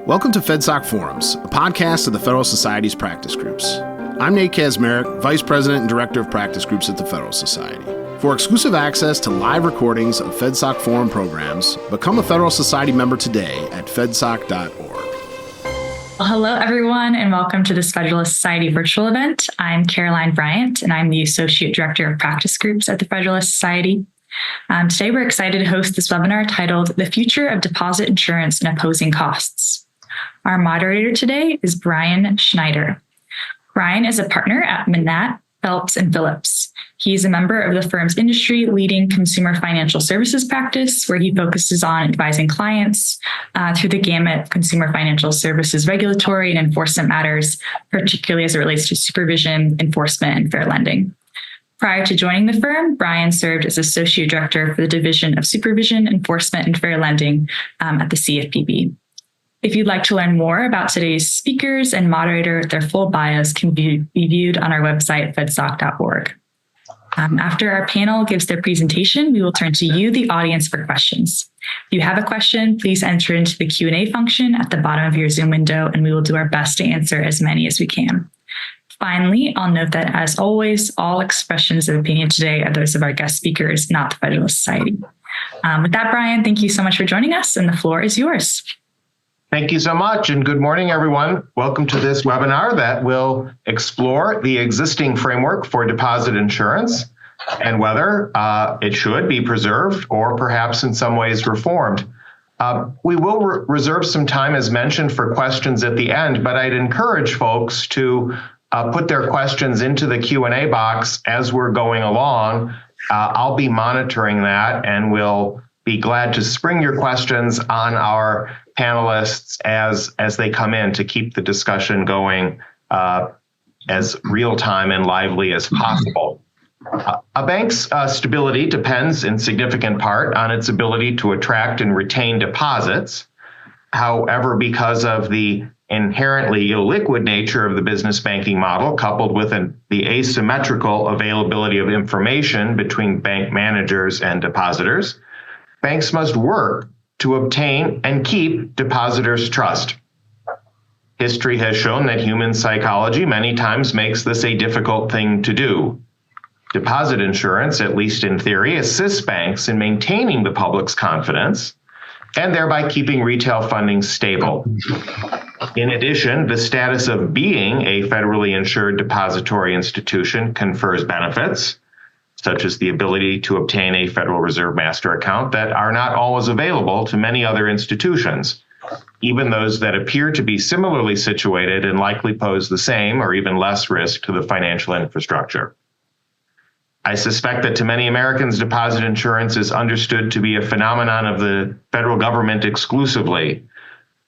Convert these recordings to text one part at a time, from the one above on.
Welcome to FedSoc Forums, a podcast of the Federalist Society's practice groups. I'm Nate Kazmarek, Vice President and Director of Practice Groups at the Federalist Society. For exclusive access to live recordings of FedSoc Forum programs, become a Federalist Society member today at fedsoc.org. Well, hello, everyone, and welcome to this Federalist Society virtual event. I'm Caroline Bryant, and I'm the Associate Director of Practice Groups at the Federalist Society. Today, we're excited to host this webinar titled The Future of Deposit Insurance and Opposing Costs. Our moderator today is Bryan Schneider. Bryan is a partner at Manatt, Phelps, and Phillips. He's a member of the firm's industry-leading consumer financial services practice, where he focuses on advising clients through the gamut of consumer financial services regulatory and enforcement matters, particularly as it relates to supervision, enforcement, and fair lending. Prior to joining the firm, Bryan served as Associate Director for the Division of Supervision, Enforcement, and Fair Lending at the CFPB. If you'd like to learn more about today's speakers and moderator, their full bios can be viewed on our website, fedsoc.org. After our panel gives their presentation, we will turn to you, the audience, for questions. If you have a question, please enter into the Q&A function at the bottom of your Zoom window, and we will do our best to answer as many as we can. Finally, I'll note that, as always, all expressions of opinion today are those of our guest speakers, not the Federalist Society. With that, Bryan, thank you so much for joining us, and the floor is yours. Thank you so much, and good morning, everyone. Welcome to this webinar that will explore the existing framework for deposit insurance and whether it should be preserved or perhaps in some ways reformed. We will reserve some time, as mentioned, for questions at the end, but I'd encourage folks to put their questions into the Q&A box as we're going along. I'll be monitoring that, and we'll be glad to spring your questions on our panelists as they come in to keep the discussion going as real-time and lively as possible. A bank's stability depends in significant part on its ability to attract and retain deposits. However, because of the inherently illiquid nature of the business banking model, coupled with the asymmetrical availability of information between bank managers and depositors, banks must work to obtain and keep depositors' trust. History has shown that human psychology many times makes this a difficult thing to do. Deposit insurance, at least in theory, assists banks in maintaining the public's confidence and thereby keeping retail funding stable. In addition, the status of being a federally insured depository institution confers benefits, such as the ability to obtain a Federal Reserve Master account, that are not always available to many other institutions, even those that appear to be similarly situated and likely pose the same or even less risk to the financial infrastructure. I suspect that to many Americans, deposit insurance is understood to be a phenomenon of the federal government exclusively,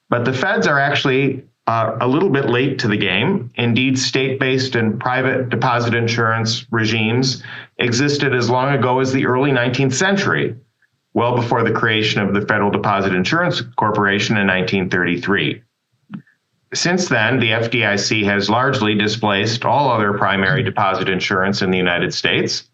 but the feds are actually a little bit late to the game. Indeed, state-based and private deposit insurance regimes existed as long ago as the early 19th century, well before the creation of the Federal Deposit Insurance Corporation in 1933. Since then, the FDIC has largely displaced all other primary deposit insurance in the United States,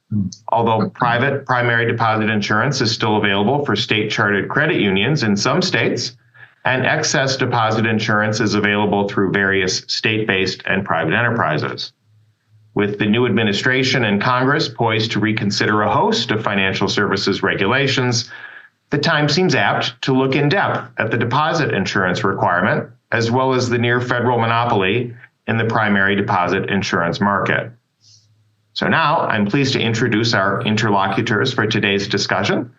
although private primary deposit insurance is still available for state-chartered credit unions in some states, and excess deposit insurance is available through various state-based and private enterprises. With the new administration and Congress poised to reconsider a host of financial services regulations, the time seems apt to look in depth at the deposit insurance requirement, as well as the near federal monopoly in the primary deposit insurance market. So now I'm pleased to introduce our interlocutors for today's discussion.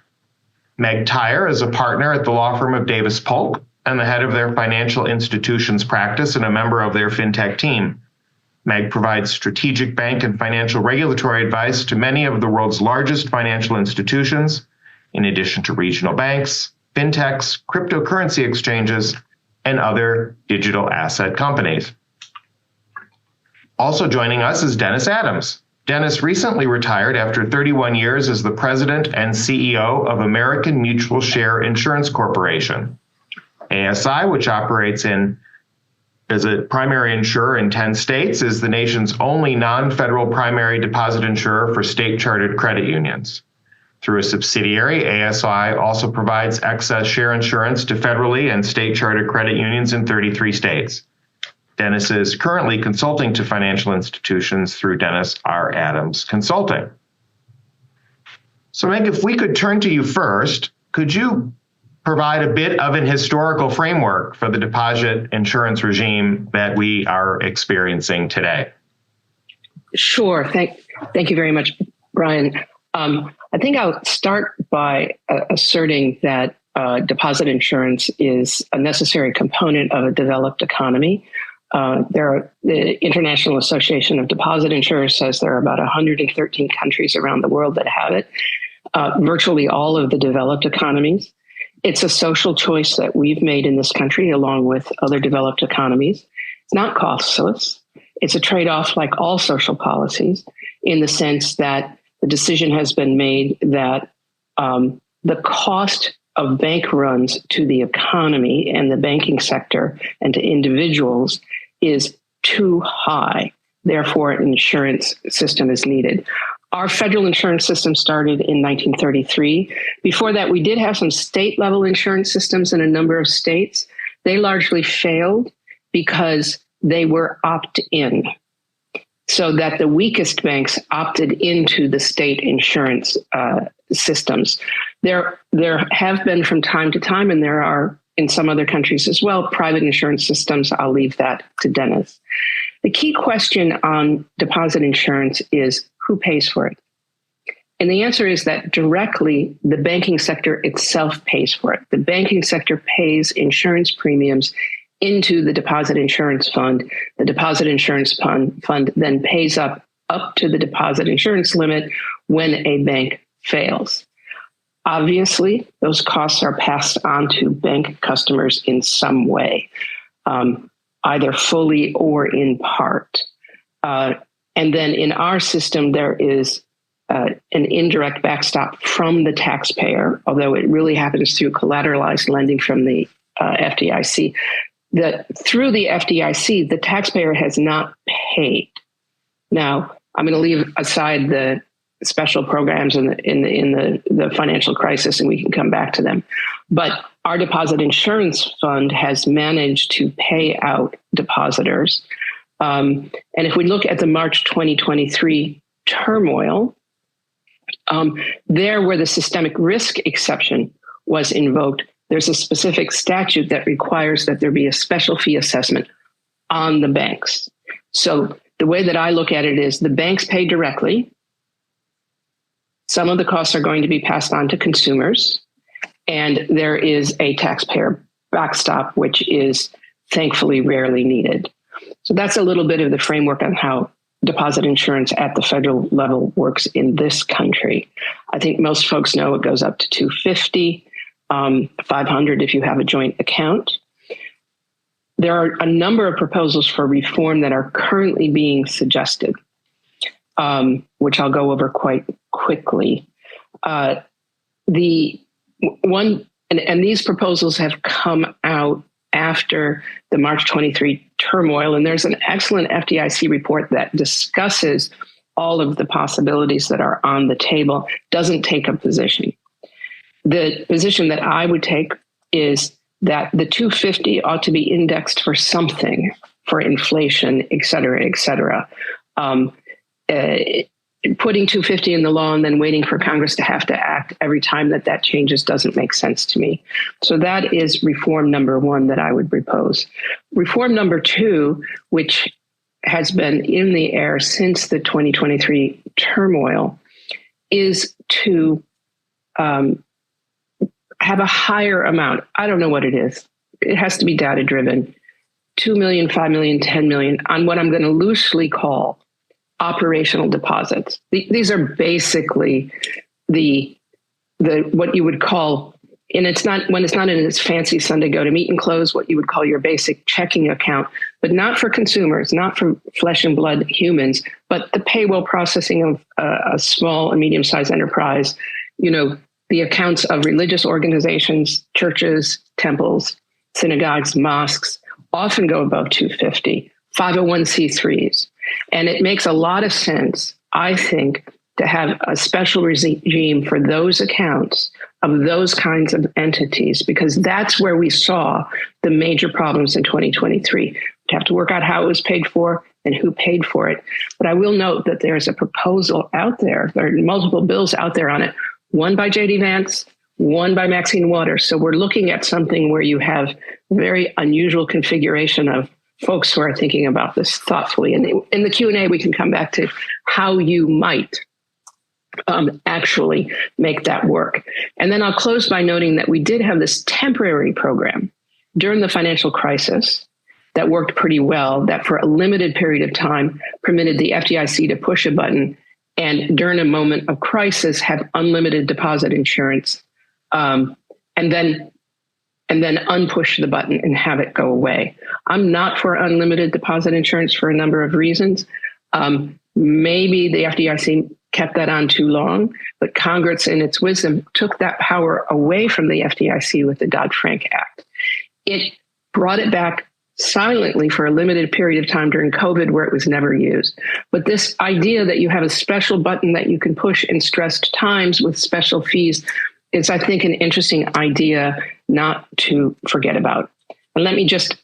Meg Tahyar is a partner at the law firm of Davis Polk and the head of their financial institutions practice and a member of their fintech team. Meg provides strategic bank and financial regulatory advice to many of the world's largest financial institutions, in addition to regional banks, fintechs, cryptocurrency exchanges, and other digital asset companies. Also joining us is Dennis Adams. Dennis recently retired after 31 years as the president and CEO of American Mutual Share Insurance Corporation. ASI, which operates as a primary insurer in 10 states, is the nation's only non-federal primary deposit insurer for state-chartered credit unions. Through a subsidiary, ASI also provides excess share insurance to federally and state chartered credit unions in 33 states. Dennis is currently consulting to financial institutions through Dennis R. Adams Consulting. So Meg, if we could turn to you first, could you provide a bit of an historical framework for the deposit insurance regime that we are experiencing today? Sure. Thank you very much, Bryan. I think I'll start by asserting that deposit insurance is a necessary component of a developed economy. The International Association of Deposit Insurers says there are about 113 countries around the world that have it, virtually all of the developed economies. It's a social choice that we've made in this country, along with other developed economies. It's not costless. It's a trade-off like all social policies, in the sense that the decision has been made that the cost of bank runs to the economy and the banking sector and to individuals is too high. Therefore, an insurance system is needed. Our federal insurance system started in 1933. Before that, we did have some state-level insurance systems in a number of states. They largely failed because they were opt-in, so that the weakest banks opted into the state insurance systems. There have been from time to time, and there are in some other countries as well, private insurance systems. I'll leave that to Dennis. The key question on deposit insurance is who pays for it? And the answer is that directly the banking sector itself pays for it. The banking sector pays insurance premiums into the deposit insurance fund. The deposit insurance fund then pays up to the deposit insurance limit when a bank fails. Obviously, those costs are passed on to bank customers in some way, either fully or in part. And then in our system, there is an indirect backstop from the taxpayer, although it really happens through collateralized lending from the FDIC. Through the FDIC, the taxpayer has not paid. Now, I'm going to leave aside the special programs in the financial crisis, and we can come back to them. But our deposit insurance fund has managed to pay out depositors. And if we look at the March 2023 turmoil, there where the systemic risk exception was invoked, there's a specific statute that requires that there be a special fee assessment on the banks. So the way that I look at it is the banks pay directly. Some of the costs are going to be passed on to consumers, and there is a taxpayer backstop, which is thankfully rarely needed. So that's a little bit of the framework on how deposit insurance at the federal level works in this country. I think most folks know it goes up to $250, $500 if you have a joint account. There are a number of proposals for reform that are currently being suggested, which I'll go over quite quickly. The one, and these proposals have come out after the March 23 turmoil, and there's an excellent FDIC report that discusses all of the possibilities that are on the table, doesn't take a position. The position that I would take is that the 250 ought to be indexed for something, for inflation, et cetera, et cetera. Putting 250 in the law and then waiting for Congress to have to act every time that changes doesn't make sense to me. So that is reform number one that I would propose. Reform number two, which has been in the air since the 2023 turmoil, is to have a higher amount. I don't know what it is. It has to be data driven. 2 million, 5 million, 10 million on what I'm going to loosely call operational deposits. These are basically the what you would call, and it's not when it's not in its fancy Sunday go to meeting clothes, what you would call your basic checking account, but not for consumers, not for flesh and blood humans, but the payroll processing of a small and medium-sized enterprise, the accounts of religious organizations, churches, temples, synagogues, mosques, often go above 250, 501c3s. And it makes a lot of sense, I think, to have a special regime for those accounts of those kinds of entities, because that's where we saw the major problems in 2023. We have to work out how it was paid for and who paid for it. But I will note that there's a proposal out there. There are multiple bills out there on it, one by J.D. Vance, one by Maxine Waters. So we're looking at something where you have very unusual configuration of folks who are thinking about this thoughtfully. And in the Q&A, we can come back to how you might actually make that work. And then I'll close by noting that we did have this temporary program during the financial crisis that worked pretty well, that for a limited period of time permitted the FDIC to push a button and during a moment of crisis have unlimited deposit insurance, and then unpush the button and have it go away. I'm not for unlimited deposit insurance for a number of reasons. Maybe the FDIC kept that on too long, but Congress in its wisdom took that power away from the FDIC with the Dodd-Frank Act. It brought it back silently for a limited period of time during COVID where it was never used. But this idea that you have a special button that you can push in stressed times with special fees is, I think, an interesting idea not to forget about. And let me just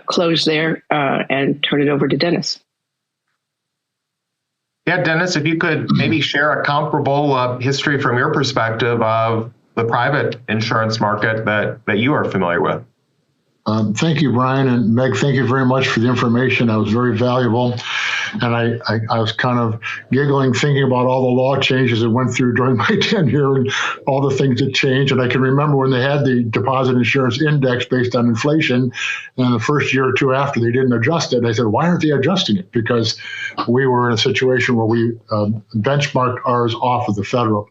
close there and turn it over to Dennis. Yeah, Dennis, if you could maybe share a comparable history from your perspective of the private insurance market that you are familiar with. Thank you, Bryan, and Meg, thank you very much for the information. That was very valuable. And I was kind of giggling, thinking about all the law changes that went through during my tenure and all the things that changed. And I can remember when they had the deposit insurance index based on inflation, and the first year or two after they didn't adjust it. I said, why aren't they adjusting it? Because we were in a situation where we benchmarked ours off of the federal.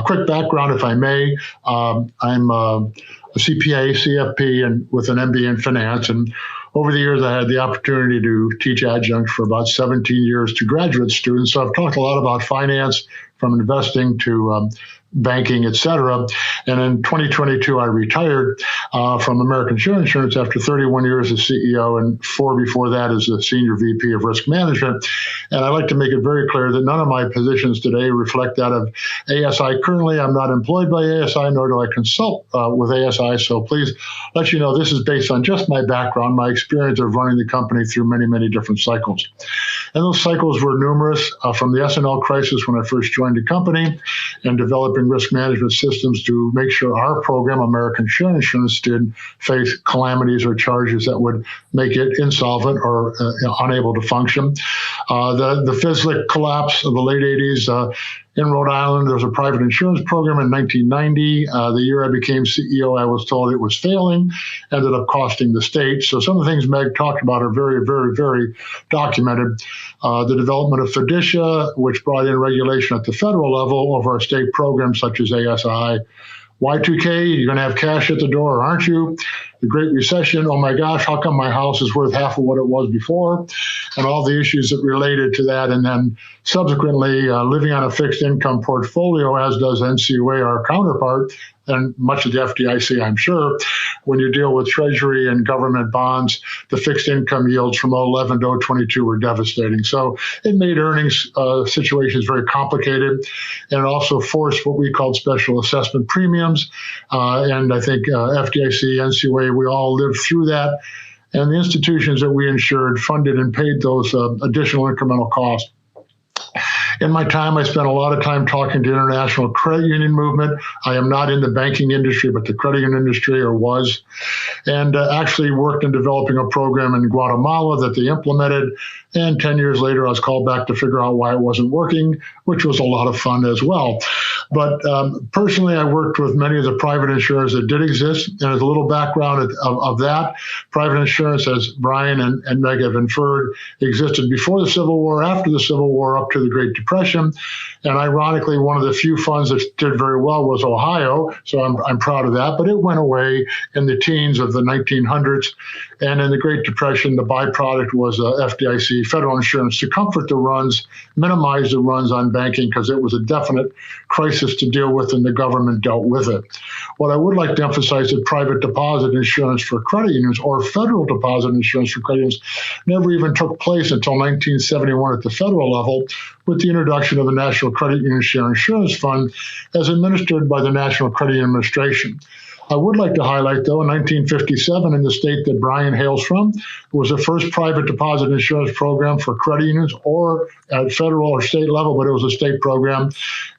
Quick background, if I may. I'm a CPA, CFP, and with an MBA in finance. And over the years, I had the opportunity to teach adjunct for about 17 years to graduate students. So I've talked a lot about finance, from investing to banking, et cetera. And in 2022, I retired from American Share Insurance after 31 years as CEO and 4 before that as a senior VP of risk management. And I'd like to make it very clear that none of my positions today reflect that of ASI. Currently, I'm not employed by ASI, nor do I consult with ASI. So please let you know this is based on just my background, my experience of running the company through many, many different cycles. And those cycles were numerous, from the S&L crisis when I first joined the company and developing risk management systems to make sure our program, American Share Insurance, did face calamities or charges that would make it insolvent or unable to function. The FISLIC collapse of the late 80s, in Rhode Island, there was a private insurance program in 1990. The year I became CEO, I was told it was failing, ended up costing the state. So some of the things Meg talked about are very, very, very documented. The development of FDIC, which brought in regulation at the federal level over our state programs such as ASI. Y2K, you're going to have cash at the door, aren't you? The Great Recession, oh my gosh, how come my house is worth half of what it was before? And all the issues that related to that. And then subsequently, living on a fixed income portfolio, as does NCUA, our counterpart, and much of the FDIC, I'm sure, when you deal with Treasury and government bonds, the fixed income yields from 2011 to 2022 were devastating. So it made earnings situations very complicated, and it also forced what we called special assessment premiums. And I think FDIC, NCUA, we all lived through that. And the institutions that we insured funded and paid those additional incremental costs. In my time, I spent a lot of time talking to the international credit union movement. I am not in the banking industry, but the credit union industry, or was, and actually worked in developing a program in Guatemala that they implemented. And 10 years later, I was called back to figure out why it wasn't working, which was a lot of fun as well. But personally, I worked with many of the private insurers that did exist. And as a little background of that, private insurance, as Bryan and Meg have inferred, existed before the Civil War, after the Civil War, up to the Great Depression. And ironically, one of the few funds that did very well was Ohio. So I'm proud of that. But it went away in the teens of of the 1900s. And in the Great Depression, the byproduct was FDIC, federal insurance, to comfort the runs, minimize the runs on banking, because it was a definite crisis to deal with, and the government dealt with it. What I would like to emphasize is private deposit insurance for credit unions, or federal deposit insurance for credit unions, never even took place until 1971 at the federal level, with the introduction of the National Credit Union Share Insurance Fund as administered by the National Credit Administration. I would like to highlight, though, in 1957, in the state that Bryan hails from, it was the first private deposit insurance program for credit unions, or at federal or state level, but it was a state program.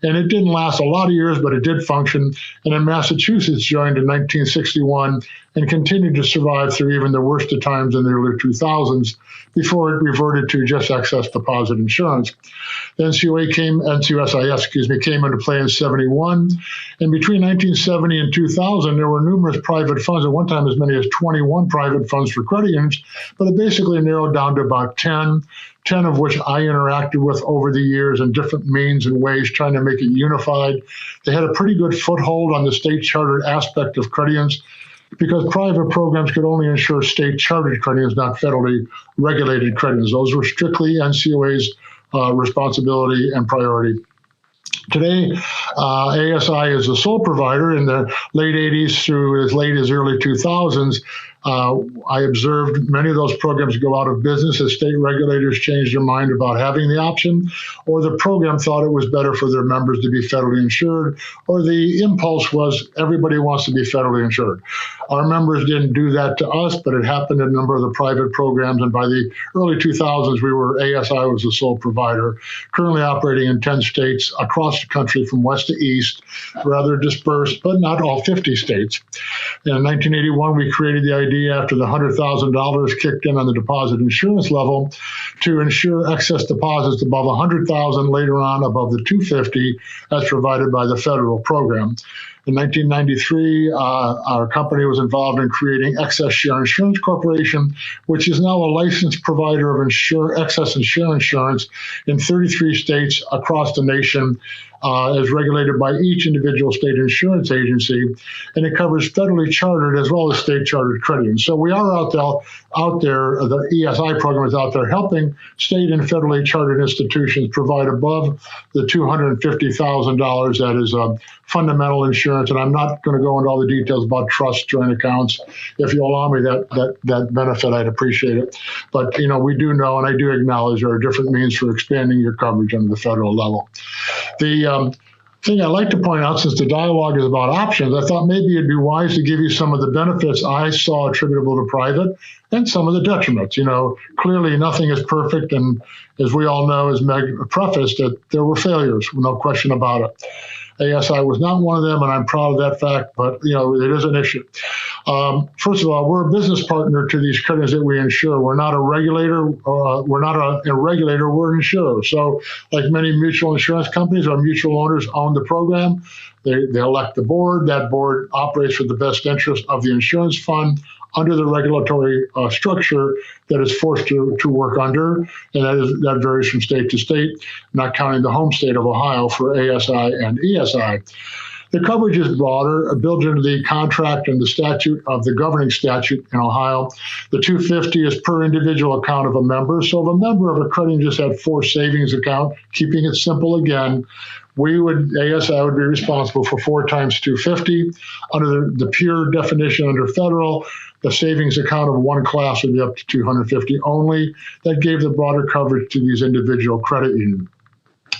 And it didn't last a lot of years, but it did function. And in Massachusetts, joined in 1961 and continued to survive through even the worst of times in the early 2000s, before it reverted to just excess deposit insurance. The NCUA came into play in 71. And between 1970 and 2000, there were numerous private funds, at one time as many as 21 private funds for credit unions, but it basically narrowed down to about 10 of which I interacted with over the years in different means and ways, trying to make it unified. They had a pretty good foothold on the state chartered aspect of credit unions, because private programs could only insure state-chartered credit unions, not federally regulated credit unions. Those were strictly NCUA's responsibility and priority. Today, ASI is the sole provider. In the late 80s through as late as early 2000s, I observed many of those programs go out of business as state regulators changed their mind about having the option, or the program thought it was better for their members to be federally insured, or the impulse was everybody wants to be federally insured. Our members didn't do that to us, but it happened in a number of the private programs, and by the early 2000s, ASI was the sole provider, currently operating in 10 states across the country from west to east, rather dispersed, but not all 50 states. In 1981, we created the idea, after the $100,000 kicked in on the deposit insurance level, to insure excess deposits above $100,000, later on above the $250,000 as provided by the federal program. In 1993, our company was involved in creating Excess Share Insurance Corporation, which is now a licensed provider of excess and share insurance in 33 states across the nation, is regulated by each individual state insurance agency, and it covers federally chartered as well as state chartered credit unions. So we are out there, the ESI program is out there helping state and federally chartered institutions provide above the $250,000 that is fundamental insurance. And I'm not going to go into all the details about trust, joint accounts. If you allow me that benefit, I'd appreciate it. But, we do know, and I do acknowledge, there are different means for expanding your coverage under the federal level. The thing I'd like to point out, since the dialogue is about options, I thought maybe it'd be wise to give you some of the benefits I saw attributable to private and some of the detriments. Clearly nothing is perfect, and as we all know, as Meg prefaced, that there were failures, no question about it. ASI was not one of them, and I'm proud of that fact, but it is an issue. First of all, we're a business partner to these creditors that we insure. We're not a regulator. We're not a regulator. We're an insurer. So like many mutual insurance companies, our mutual owners own the program. They elect the board. That board operates for the best interest of the insurance fund under the regulatory structure that is forced to work under, and that varies from state to state, not counting the home state of Ohio for ASI and ESI. The coverage is broader, built into the contract and the statute of the governing statute in Ohio. The $250,000 is per individual account of a member. So if a member of a credit union just had 4 savings accounts, keeping it simple again, ASI would be responsible for 4 times $250,000. Under the pure definition under federal, the savings account of one class would be up to $250,000 only. That gave the broader coverage to these individual credit unions.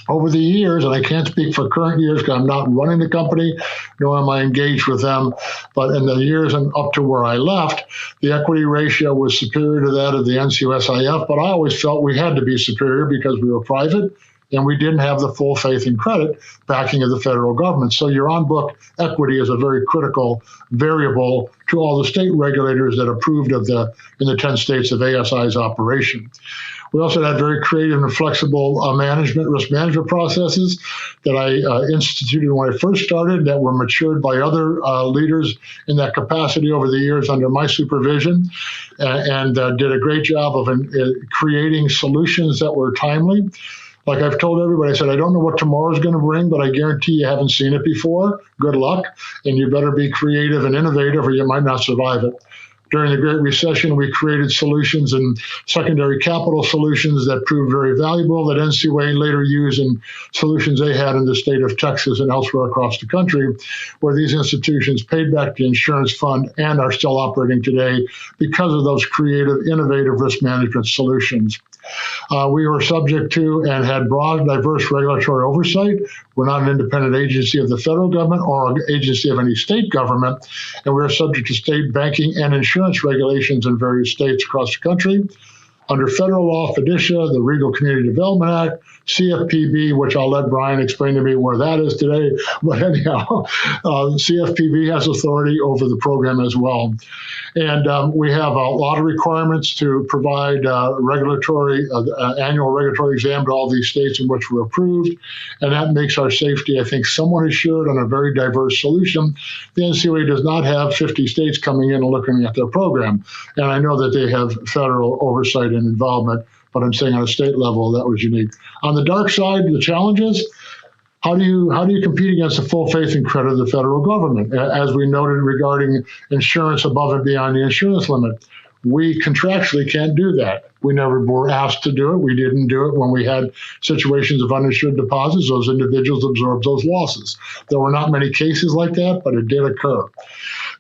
Over the years, and I can't speak for current years because I'm not running the company, nor am I engaged with them, but in the years and up to where I left, the equity ratio was superior to that of the NCUSIF, but I always felt we had to be superior because we were private and we didn't have the full faith and credit backing of the federal government. So your on-book equity is a very critical variable to all the state regulators that approved in the 10 states of ASI's operation. We also had very creative and flexible risk management processes that I instituted when I first started, that were matured by other leaders in that capacity over the years under my supervision, and did a great job of creating solutions that were timely. like I've told everybody, I said, I don't know what tomorrow's going to bring, but I guarantee you haven't seen it before. Good luck. And you better be creative and innovative or you might not survive it. During the Great Recession, we created solutions and secondary capital solutions that proved very valuable that NCUA later used in solutions they had in the state of Texas and elsewhere across the country, where these institutions paid back the insurance fund and are still operating today because of those creative, innovative risk management solutions. We were subject to and had broad, diverse regulatory oversight. We're not an independent agency of the federal government or an agency of any state government, and we're subject to state banking and insurance regulations in various states across the country. Under federal law, FDIC, the Regional Community Development Act, CFPB, which I'll let Bryan explain to me where that is today. But anyhow, CFPB has authority over the program as well. And we have a lot of requirements to provide annual regulatory exam to all these states in which we're approved. And that makes our safety, I think, somewhat assured on a very diverse solution. The NCUA does not have 50 states coming in and looking at their program. And I know that they have federal oversight and involvement, but I'm saying on a state level, that was unique. On the dark side, the challenges, how do you compete against the full faith and credit of the federal government? As we noted regarding insurance above and beyond the insurance limit, we contractually can't do that. We never were asked to do it. We didn't do it when we had situations of uninsured deposits. Those individuals absorbed those losses. There were not many cases like that, but it did occur.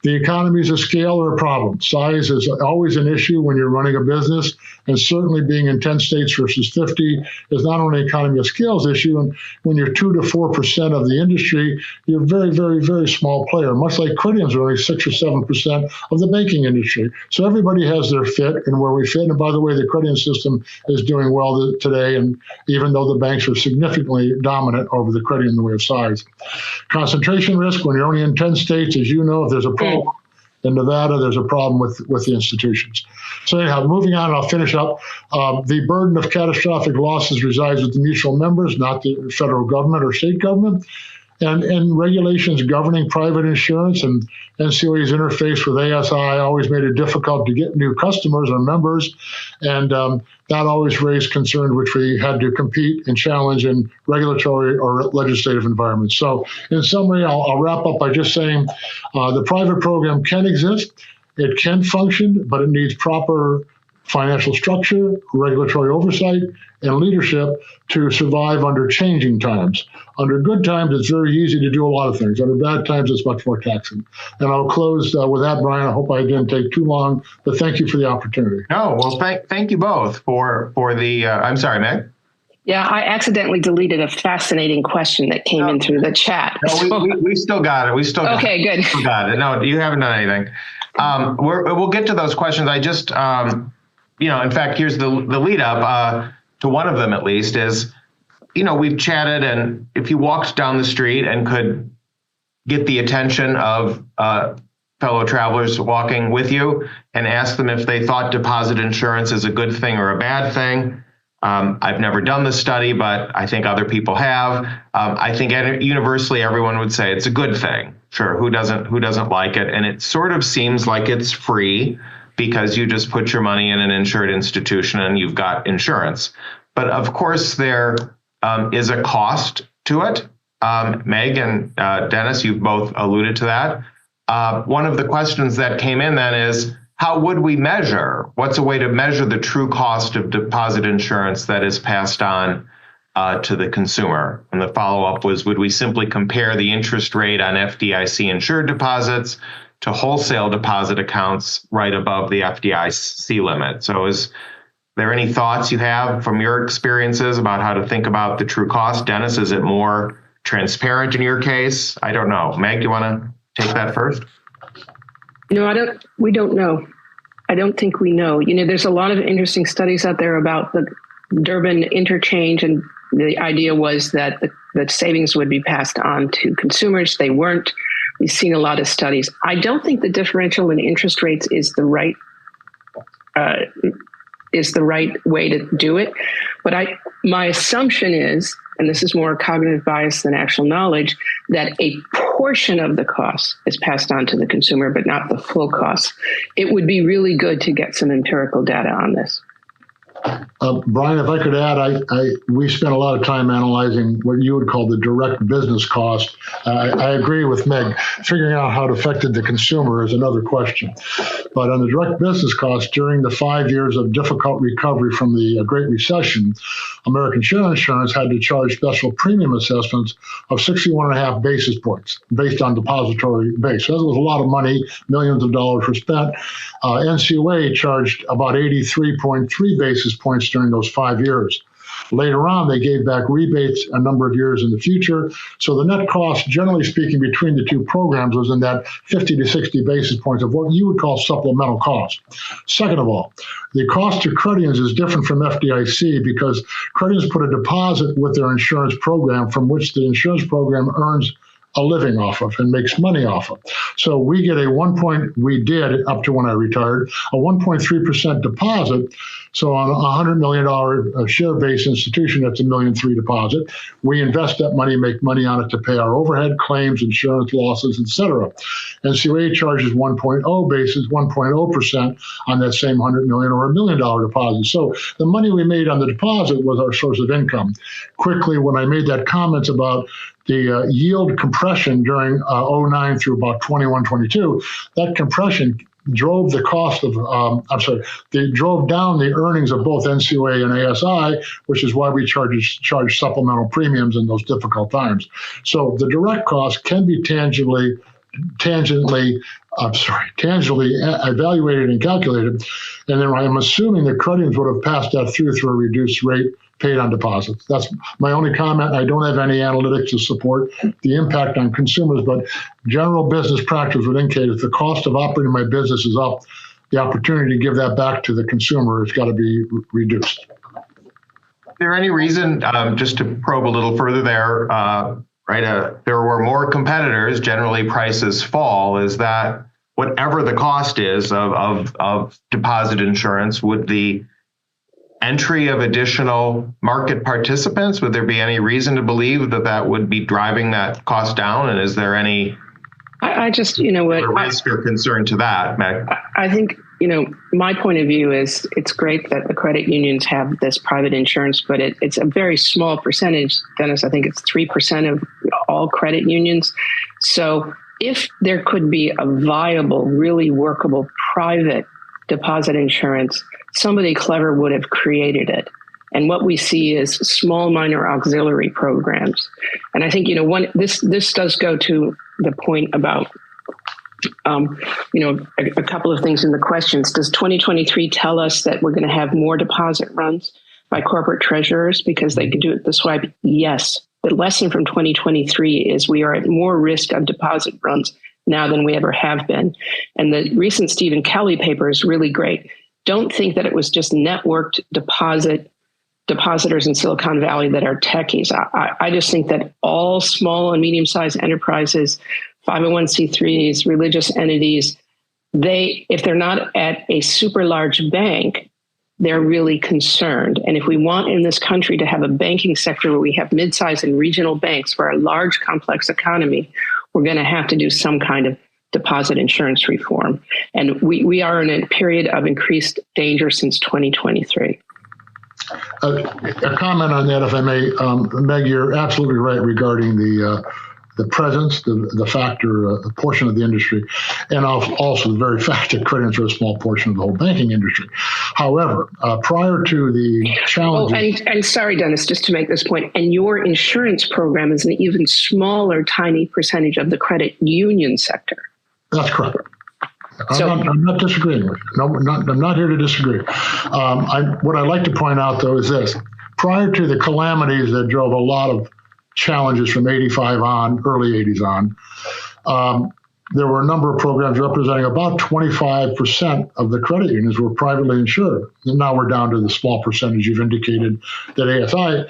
The economies of scale are a problem. Size is always an issue when you're running a business, and certainly being in 10 states versus 50 is not only an economy of scales issue, and when you're 2 to 4% of the industry, you're a very, very, very small player, much like Credians are only 6 or 7% of the banking industry. So everybody has their fit and where we fit. And by the way, the Credian system is doing well today, and even though the banks are significantly dominant over the Credian in the way of size. Concentration risk, when you're only in 10 states, as you know, if there's a problem in Nevada, there's a problem with the institutions. So anyhow, moving on, I'll finish up. The burden of catastrophic losses resides with the mutual members, not the federal government or state government. And regulations governing private insurance and NCUA's interface with ASI always made it difficult to get new customers or members. And that always raised concerns which we had to compete and challenge in regulatory or legislative environments. So in summary, I'll wrap up by just saying the private program can exist. It can function, but it needs proper financial structure, regulatory oversight, and leadership to survive under changing times. Under good times, it's very easy to do a lot of things. Under bad times, it's much more taxing. And I'll close with that, Bryan. I hope I didn't take too long, but thank you for the opportunity. No, well, thank you both for the, I'm sorry, Meg. Yeah, I accidentally deleted a fascinating question that came in through the chat. No, we still got it. We still got okay, it. Good. Still got it. No, you haven't done anything. We'll get to those questions. I just, in fact, here's the lead up to one of them at least is, we've chatted, and if you walked down the street and could get the attention of fellow travelers walking with you and ask them if they thought deposit insurance is a good thing or a bad thing. I've never done the study, but I think other people have. I think universally everyone would say it's a good thing. Sure, who doesn't like it? And it sort of seems like it's free because you just put your money in an insured institution and you've got insurance. But of course, there is a cost to it. Meg and Dennis, you've both alluded to that. One of the questions that came in then is, how would we measure? What's a way to measure the true cost of deposit insurance that is passed on to the consumer? And the follow-up was, would we simply compare the interest rate on FDIC insured deposits to wholesale deposit accounts right above the FDIC limit? So is there any thoughts you have from your experiences about how to think about the true cost? Dennis, is it more transparent in your case? I don't know. Meg, do you want to take that first? No, we don't know. I don't think we know. There's a lot of interesting studies out there about the Durbin interchange, and the idea was that the savings would be passed on to consumers. They weren't. We've seen a lot of studies. I don't think the differential in interest rates is the right way to do it. But my assumption is, and this is more cognitive bias than actual knowledge, that a portion of the cost is passed on to the consumer, but not the full cost. It would be really good to get some empirical data on this. Bryan, if I could add, we spent a lot of time analyzing what you would call the direct business cost. I agree with Meg. Figuring out how it affected the consumer is another question. But on the direct business cost, during the 5 years of difficult recovery from the Great Recession, American Share Insurance had to charge special premium assessments of 61.5 basis points based on depository base. So that was a lot of money. Millions of dollars were spent. NCUA charged about 83.3 basis points during those 5 years. Later on, they gave back rebates a number of years in the future. So the net cost, generally speaking, between the two programs was in that 50 to 60 basis points of what you would call supplemental cost. Second of all, the cost to credit unions is different from FDIC because credit unions put a deposit with their insurance program from which the insurance program earns a living off of and makes money off of. So we get we did up to when I retired, a 1.3% deposit. So on a $100 million share-based institution, that's $1.3 million deposit. We invest that money, make money on it to pay our overhead, claims, insurance losses, et cetera. NCUA charges 1.0% on that same $100 million or $1 million deposit. So the money we made on the deposit was our source of income. Quickly, when I made that comment about the yield compression during 09 through about 21, 22, that compression drove the cost of, they drove down the earnings of both NCUA and ASI, which is why we charge supplemental premiums in those difficult times. So the direct cost can be tangibly evaluated and calculated. And then I'm assuming the credit unions would have passed that through a reduced rate paid on deposits. That's my only comment. I don't have any analytics to support the impact on consumers, but general business practice would indicate if the cost of operating my business is up, the opportunity to give that back to the consumer has got to be reduced. Is there any reason, just to probe a little further there, there were more competitors, generally prices fall, is that whatever the cost is of deposit insurance, would the entry of additional market participants, would there be any reason to believe that would be driving that cost down? And is there any risk or concern to that, Meg? I think, my point of view is it's great that the credit unions have this private insurance, but it's a very small percentage. Dennis, I think it's 3% of all credit unions. So if there could be a viable, really workable private deposit insurance, somebody clever would have created it. And what we see is small minor auxiliary programs. And I think, this does go to the point about, a couple of things in the questions. Does 2023 tell us that we're going to have more deposit runs by corporate treasurers because they could do it this way? Yes. The lesson from 2023 is we are at more risk of deposit runs now than we ever have been. And the recent Stephen Kelly paper is really great. Don't think that it was just networked depositors in Silicon Valley that are techies. I just think that all small and medium-sized enterprises, 501c3s, religious entities, if they're not at a super large bank, they're really concerned. And if we want in this country to have a banking sector where we have mid-sized and regional banks for a large, complex economy, we're going to have to do some kind of deposit insurance reform. And we are in a period of increased danger since 2023. A comment on that, if I may, Meg, you're absolutely right regarding the presence, the factor, a portion of the industry, and also the very fact that credit unions are a small portion of the whole banking industry. However, prior to the challenges... and sorry, Dennis, just to make this point, and your insurance program is an even smaller, tiny percentage of the credit union sector. That's correct. I'm not disagreeing with you. No, I'm not here to disagree. What I'd like to point out, though, is this. Prior to the calamities that drove a lot of challenges from 85 on, early 80s on, there were a number of programs representing about 25% of the credit unions were privately insured. And now we're down to the small percentage you've indicated that ASI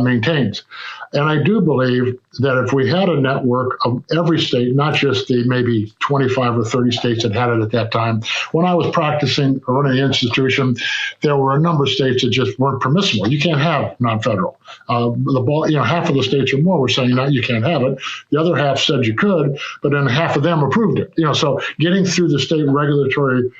maintains. And I do believe that if we had a network of every state, not just the maybe 25 or 30 states that had it at that time, when I was practicing or running the institution, there were a number of states that just weren't permissible. You can't have non-federal. Half of the states or more were saying that you can't have it. The other half said you could, but then half of them approved it. So getting through the state regulatory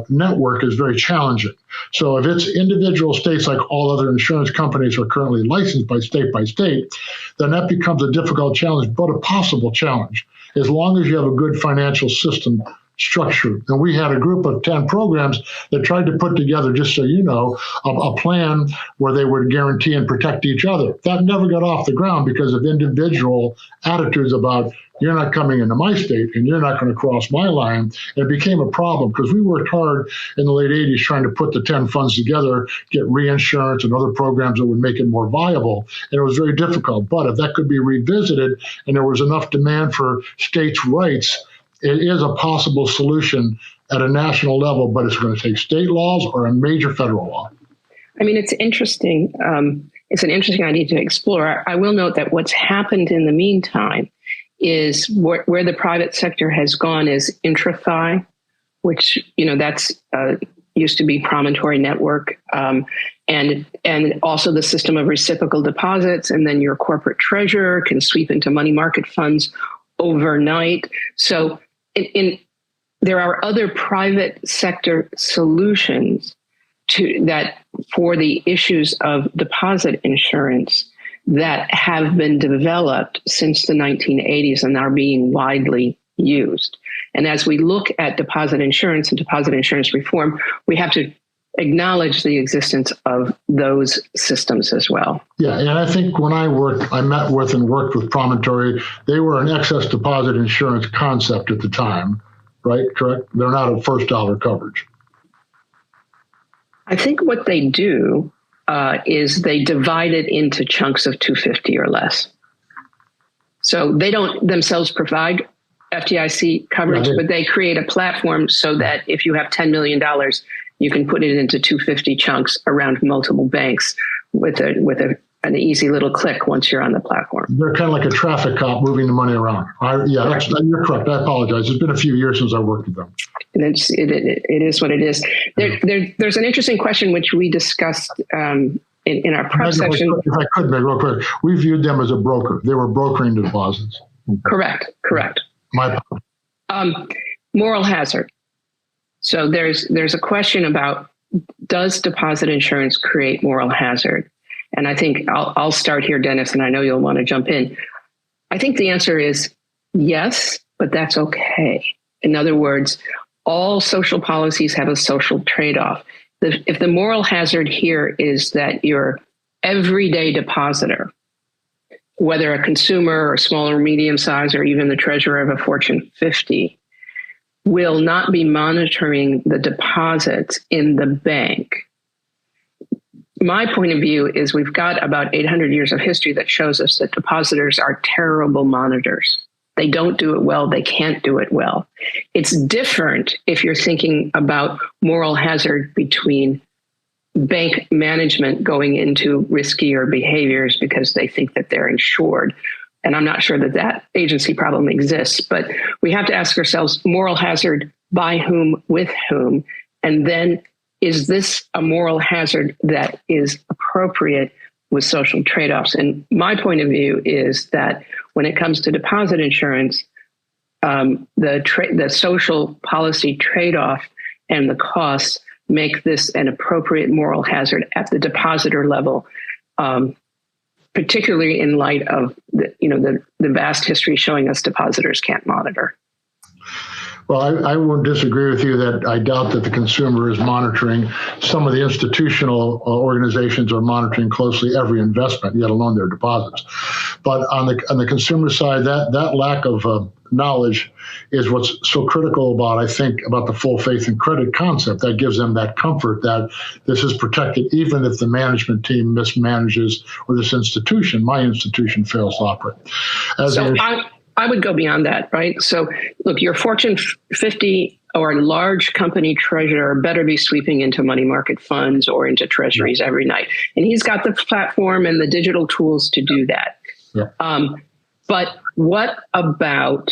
network is very challenging. So if it's individual states like all other insurance companies are currently licensed by state, then that becomes a difficult challenge, but a possible challenge, as long as you have a good financial system structure. And we had a group of 10 programs that tried to put together, just so you know, a plan where they would guarantee and protect each other. That never got off the ground because of individual attitudes about, you're not coming into my state and you're not going to cross my line. And it became a problem because we worked hard in the late 80s trying to put the 10 funds together, get reinsurance and other programs that would make it more viable. And it was very difficult. But if that could be revisited and there was enough demand for states' rights, it is a possible solution at a national level, but it's going to take state laws or a major federal law. I mean, it's interesting. It's an interesting idea to explore. I will note that what's happened in the meantime is where the private sector has gone is IntraFi, which, that's used to be Promontory Network, and also the system of reciprocal deposits, and then your corporate treasurer can sweep into money market funds overnight. So there are other private sector solutions for the issues of deposit insurance that have been developed since the 1980s and are being widely used. And as we look at deposit insurance and deposit insurance reform, we have to acknowledge the existence of those systems as well. Yeah, and I think when I met with and worked with Promontory, they were an excess deposit insurance concept at the time, right? Correct? They're not a first dollar coverage. I think what they do is they divide it into chunks of $250 or less. So they don't themselves provide FDIC coverage, but they create a platform so that if you have $10 million, you can put it into 250 chunks around multiple banks with an easy little click once you're on the platform. They're kind of like a traffic cop moving the money around. You're correct. I apologize. It's been a few years since I worked with them. And it is what it is. There's an interesting question which we discussed in our prep section. If I could, Meg, real quick, we viewed them as a broker. They were brokering the deposits. Correct. My moral hazard. So there's a question about, does deposit insurance create moral hazard? And I think I'll start here, Dennis, and I know you'll want to jump in. I think the answer is yes, but that's okay. In other words, all social policies have a social trade-off. If the moral hazard here is that your everyday depositor, whether a consumer or small or medium size or even the treasurer of a Fortune 50, will not be monitoring the deposits in the bank. My point of view is we've got about 800 years of history that shows us that depositors are terrible monitors. They don't do it well. They can't do it well. It's different if you're thinking about moral hazard between bank management going into riskier behaviors because they think that they're insured. And I'm not sure that agency problem exists, but we have to ask ourselves, moral hazard by whom, with whom, and then is this a moral hazard that is appropriate with social trade-offs? And my point of view is that when it comes to deposit insurance, the social policy trade-off and the costs make this an appropriate moral hazard at the depositor level, particularly in light of the vast history showing us depositors can't monitor. Well, I won't disagree with you that I doubt that the consumer is monitoring. Some of the institutional organizations are monitoring closely every investment, let alone their deposits. But on the consumer side, that lack of knowledge is what's so critical about, I think, about the full faith and credit concept. That gives them that comfort that this is protected even if the management team mismanages or this institution, my institution, fails to operate. I would go beyond that, right? So look, your Fortune 50 or large company treasurer better be sweeping into money market funds or into treasuries every night. And he's got the platform and the digital tools to do that. Yeah. But what about,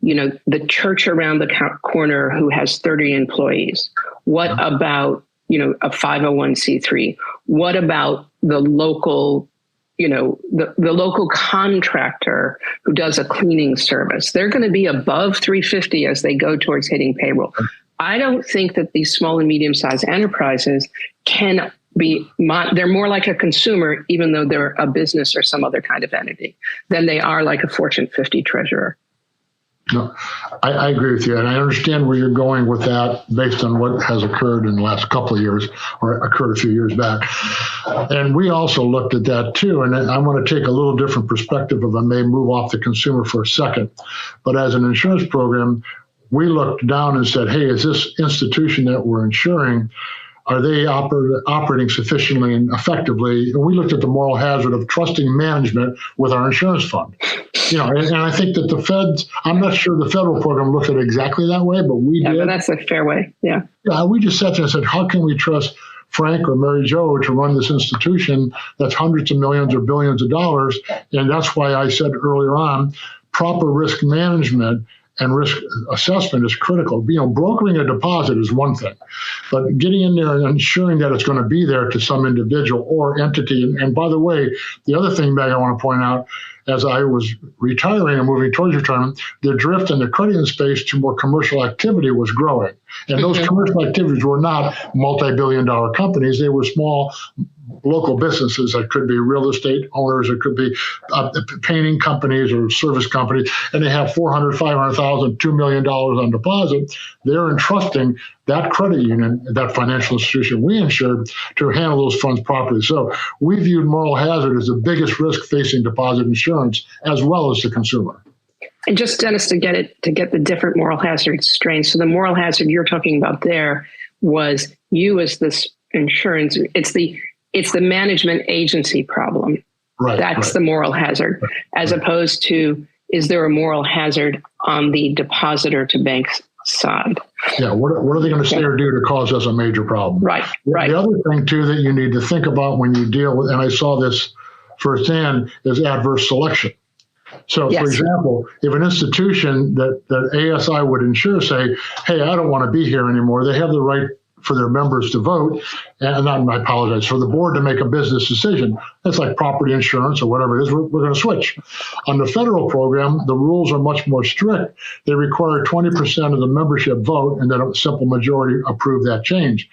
the church around the corner who has 30 employees? What about, a 501c3? What about the local the local contractor who does a cleaning service? They're going to be above 350 as they go towards hitting payroll. I don't think that these small and medium-sized enterprises can be, they're more like a consumer, even though they're a business or some other kind of entity, than they are like a Fortune 50 treasurer. No, I agree with you. And I understand where you're going with that based on what has occurred in the last couple of years or occurred a few years back. And we also looked at that too. And I want to take a little different perspective if I may move off the consumer for a second. But as an insurance program, we looked down and said, hey, is this institution that we're insuring, are they operating sufficiently and effectively? And we looked at the moral hazard of trusting management with our insurance fund. And I think that the feds, I'm not sure the federal program looked at it exactly that way, but we did. But that's a fair way, yeah. Yeah, we just sat there and said, how can we trust Frank or Mary Jo to run this institution that's hundreds of millions or billions of dollars? And that's why I said earlier on, proper risk management and risk assessment is critical. Brokering a deposit is one thing, but getting in there and ensuring that it's going to be there to some individual or entity. And by the way, the other thing, Meg, I want to point out, as I was retiring and moving towards retirement, the drift in the credit space to more commercial activity was growing. And those commercial activities were not multi-billion-dollar companies. They were small local businesses. That could be real estate owners. It could be painting companies or service companies. And they have $400,000, $500,000, $2 million on deposit. They're entrusting that credit union, that financial institution we insured, to handle those funds properly. So we viewed moral hazard as the biggest risk facing deposit insurance, as well as the consumer. And just, Dennis, to get the different moral hazard strains. So the moral hazard you're talking about there was you as this insurance. It's the management agency problem. Right. That's the moral hazard, as opposed to, is there a moral hazard on the depositor to bank's side? Yeah, what are they going to say or do to cause us a major problem? Right. The other thing, too, that you need to think about when you deal with, and I saw this firsthand, is adverse selection. So, yes. For example, if an institution that ASI would insure say, hey, I don't want to be here anymore, they have the right for their members to vote, and I apologize, for the board to make a business decision. That's like property insurance or whatever it is, we're going to switch. On the federal program, the rules are much more strict. They require 20% of the membership vote, and then a simple majority approve that change.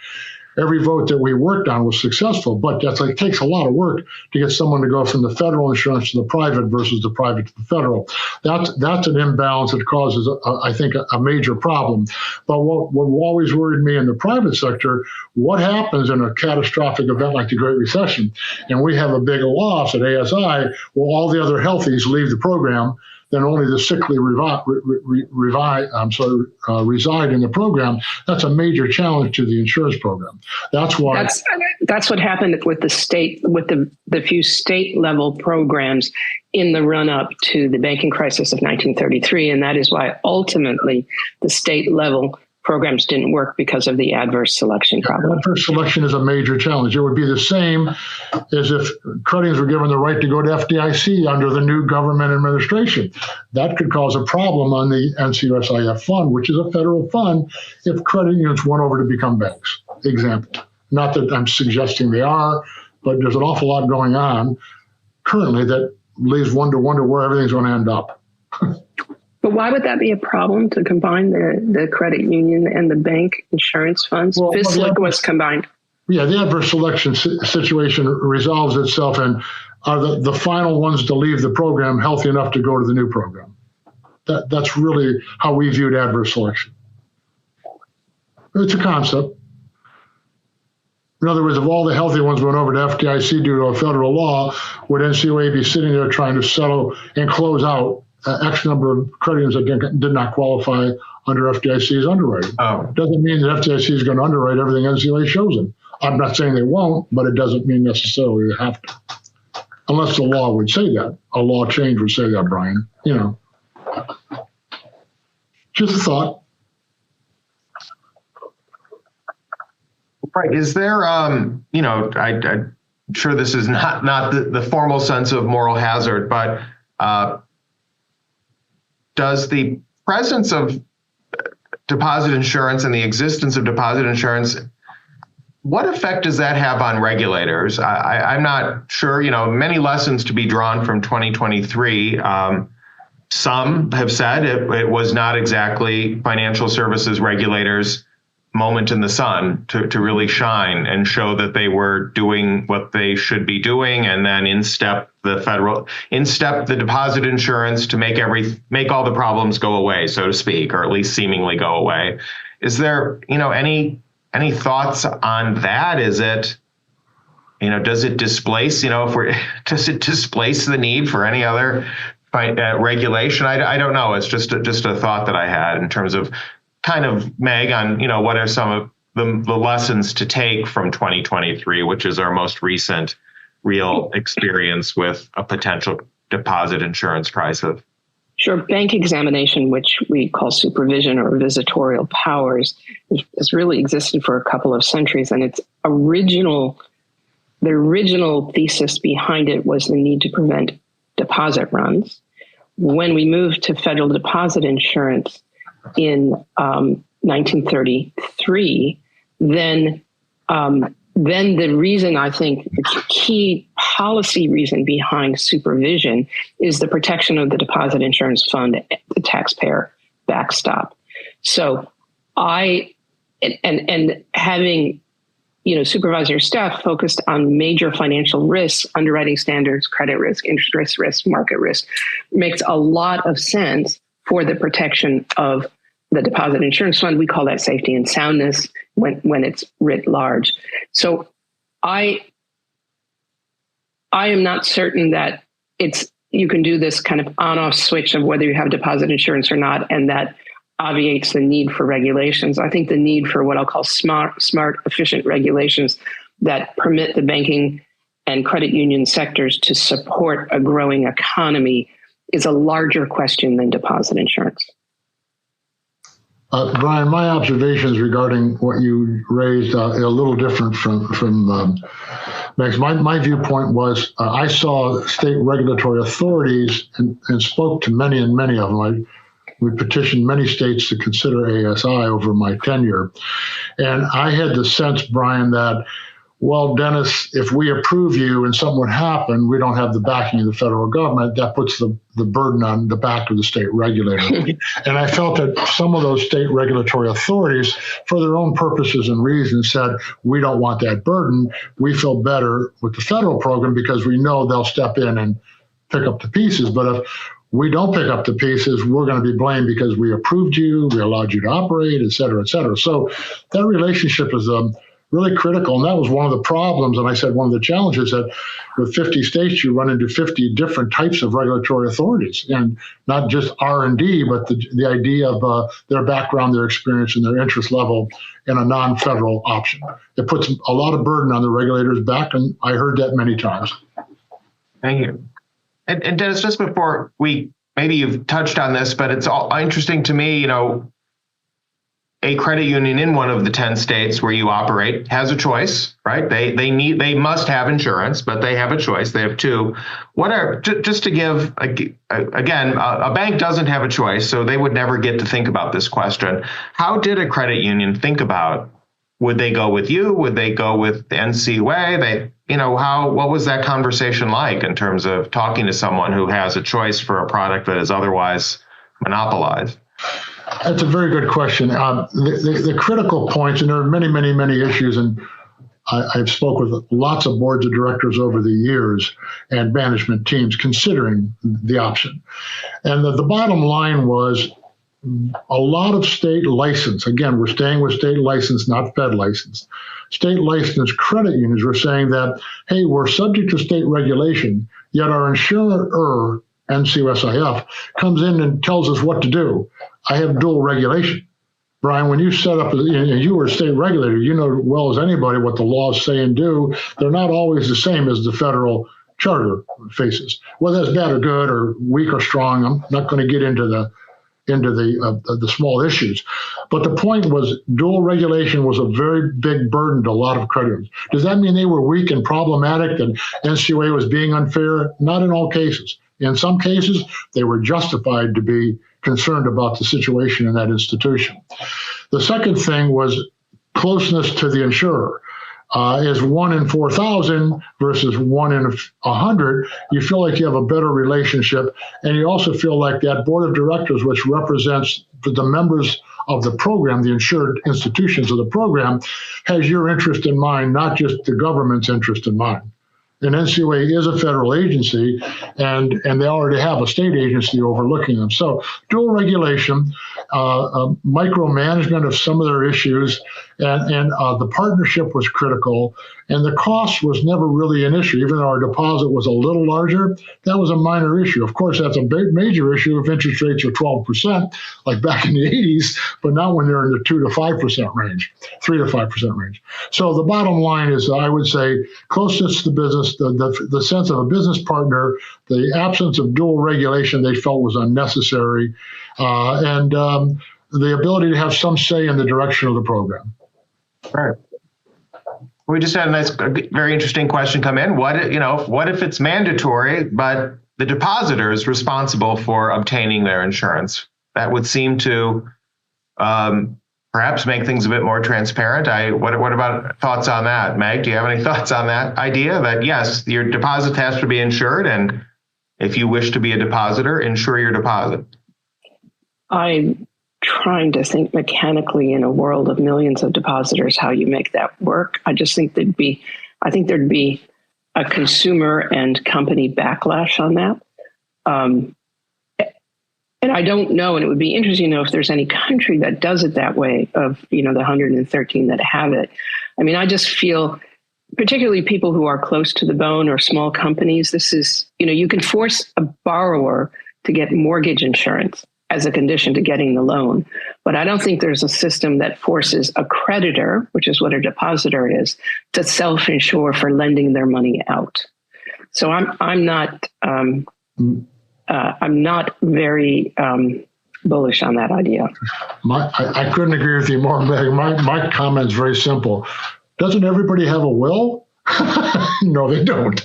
Every vote that we worked on was successful, but it takes a lot of work to get someone to go from the federal insurance to the private versus the private to the federal. That's an imbalance that causes, I think, a major problem. But what always worried me in the private sector, what happens in a catastrophic event like the Great Recession, and we have a big loss at ASI, well, all the other healthies leave the program, then only the sickly reside in the program. That's a major challenge to the insurance program. That's why. That's what happened with the state, with the few state level programs in the run up to the banking crisis of 1933, and that is why ultimately the state level programs didn't work, because of the adverse selection problem. Adverse selection is a major challenge. It would be the same as if credit unions were given the right to go to FDIC under the new government administration. That could cause a problem on the NCUA fund, which is a federal fund, if credit unions went over to become banks. Example. Not that I'm suggesting they are, but there's an awful lot going on currently that leaves one to wonder where everything's going to end up. But why would that be a problem to combine the credit union and the bank insurance funds? Well, FSLIC was combined. Yeah, the adverse selection situation resolves itself in, are the final ones to leave the program healthy enough to go to the new program? That's really how we viewed adverse selection. It's a concept. In other words, if all the healthy ones went over to FDIC due to a federal law, would NCUA be sitting there trying to settle and close out X number of credit unions that did not qualify under FDIC's underwriting? Doesn't mean that FDIC is going to underwrite everything NCUA shows them. I'm not saying they won't, but it doesn't mean necessarily they have to. Unless the law would say that. A law change would say that, Bryan. Just a thought. Right. Is there, I'm sure this is not the formal sense of moral hazard, but does the presence of deposit insurance and the existence of deposit insurance, what effect does that have on regulators? I'm not sure, many lessons to be drawn from 2023. Some have said it was not exactly financial services regulators moment in the sun to really shine and show that they were doing what they should be doing, and then in step the deposit insurance to make all the problems go away, so to speak, or at least seemingly go away. Is there, any thoughts on that? Is it, does it displace, does it displace the need for any other regulation? I don't know. It's just a thought that I had in terms of kind of, Meg, on, what are some of the lessons to take from 2023, which is our most recent real experience with a potential deposit insurance crisis? Sure. Bank examination, which we call supervision or visitorial powers, has really existed for a couple of centuries. And the original thesis behind it was the need to prevent deposit runs. When we moved to federal deposit insurance in 1933, then the reason, I think, the key policy reason behind supervision is the protection of the deposit insurance fund, the taxpayer backstop. So having, supervisory staff focused on major financial risks, underwriting standards, credit risk, interest risk, market risk, makes a lot of sense for the protection of the deposit insurance fund. We call that safety and soundness when it's writ large. So I am not certain that you can do this kind of on-off switch of whether you have deposit insurance or not, and that obviates the need for regulations. I think the need for what I'll call smart, efficient regulations that permit the banking and credit union sectors to support a growing economy is a larger question than deposit insurance. Bryan, my observations regarding what you raised are a little different from Meg's. My viewpoint was I saw state regulatory authorities and spoke to many of them. We petitioned many states to consider ASI over my tenure. And I had the sense, Bryan, that, well, Dennis, if we approve you and something would happen, we don't have the backing of the federal government. That puts the burden on the back of the state regulator. And I felt that some of those state regulatory authorities, for their own purposes and reasons, said, we don't want that burden. We feel better with the federal program because we know they'll step in and pick up the pieces. But if we don't pick up the pieces, we're going to be blamed because we approved you, we allowed you to operate, et cetera, et cetera. So that relationship is really critical. And that was one of the problems. And I said one of the challenges that with 50 states, you run into 50 different types of regulatory authorities, and not just R&D, but the idea of their background, their experience, and their interest level in a non-federal option. It puts a lot of burden on the regulators' back, and I heard that many times. Thank you. And Dennis, just before maybe you've touched on this, but it's all interesting to me, a credit union in one of the 10 states where you operate has a choice, right? They must have insurance, but they have a choice. They have two. Just to give, again, a bank doesn't have a choice, so they would never get to think about this question. How did a credit union think about, would they go with you? Would they go with the NCUA? What was that conversation like in terms of talking to someone who has a choice for a product that is otherwise monopolized? That's a very good question. The critical points, and there are many issues, and I've spoken with lots of boards of directors over the years and management teams considering the option. And the bottom line was a lot of state license. Again, we're staying with state license, not Fed license. State licensed credit unions were saying that, hey, we're subject to state regulation, yet our insurer, NCUA, comes in and tells us what to do. I have dual regulation. Bryan, when you set up, you were a state regulator, you know as well as anybody what the laws say and do. They're not always the same as the federal charter faces. Whether that's bad or good or weak or strong, I'm not going to get into the small issues. But the point was dual regulation was a very big burden to a lot of credit unions. Does that mean they were weak and problematic and NCUA was being unfair? Not in all cases. In some cases, they were justified to be concerned about the situation in that institution. The second thing was closeness to the insurer. is 1 in 4,000 versus 1 in 100, you feel like you have a better relationship. And you also feel like that board of directors, which represents the members of the program, the insured institutions of the program, has your interest in mind, not just the government's interest in mind. And NCUA is a federal agency, and they already have a state agency overlooking them. So dual regulation, micromanagement of some of their issues, and the partnership was critical. And the cost was never really an issue. Even though our deposit was a little larger, that was a minor issue. Of course, that's a big, major issue if interest rates are 12%, like back in the 80s, but not when they're in the 2 to 5% range, 3 to 5% range. So the bottom line is, I would say, closeness to the business, the sense of a business partner, the absence of dual regulation they felt was unnecessary, and the ability to have some say in the direction of the program. Right. We just had a very interesting question come in. What if it's mandatory, but the depositor is responsible for obtaining their insurance? That would seem to perhaps make things a bit more transparent. What about thoughts on that? Meg, do you have any thoughts on that idea that, yes, your deposit has to be insured, and if you wish to be a depositor, insure your deposit? I'm trying to think mechanically in a world of millions of depositors how you make that work. I just think there'd be a consumer and company backlash on that. And I don't know, and it would be interesting to know if there's any country that does it that way, of, the 113 that have it. I mean, I just feel, particularly people who are close to the bone or small companies, this is, you can force a borrower to get mortgage insurance as a condition to getting the loan. But I don't think there's a system that forces a creditor, which is what a depositor is, to self-insure for lending their money out. So I'm not very bullish on that idea. I couldn't agree with you more, Meg. My comment is very simple. Doesn't everybody have a will? No, they don't.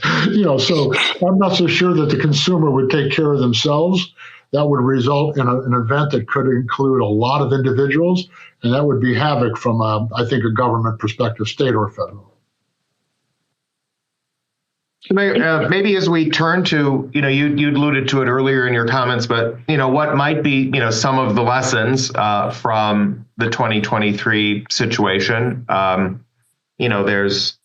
So I'm not so sure that the consumer would take care of themselves. That would result in an event that could include a lot of individuals, and that would be havoc from, I think, a government perspective, state or federal. Maybe as we turn to, you alluded to it earlier in your comments, but, what might be, some of the lessons from the 2023 situation. There's,